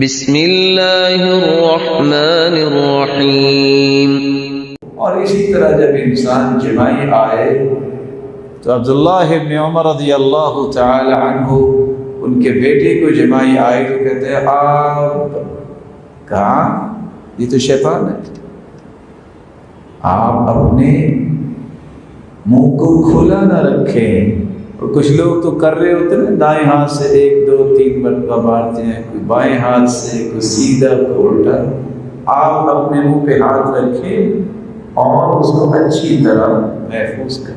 बिस्मिल्लाहिर्रहमानिर्रहीम। और इसी तरह जब इंसान जमाई आए तो अब्दुल्लाह इब्न उमर रज़ियल्लाहु तआला अन्हु उनके बेटे को जमाई आए तो कहते हैं आप कहाँ, ये तो शैतान है, आप अपने मुंह को खुला ना रखें। और कुछ लोग तो कर रहे होते हैं, दाएं हाथ से 1 2 3 मरतबा मारते हैं, कोई बाएं हाथ से, कोई सीधा कोई उल्टा। आप अपने मुंह पे हाथ रखें और उसको अच्छी तरह महफूज करें।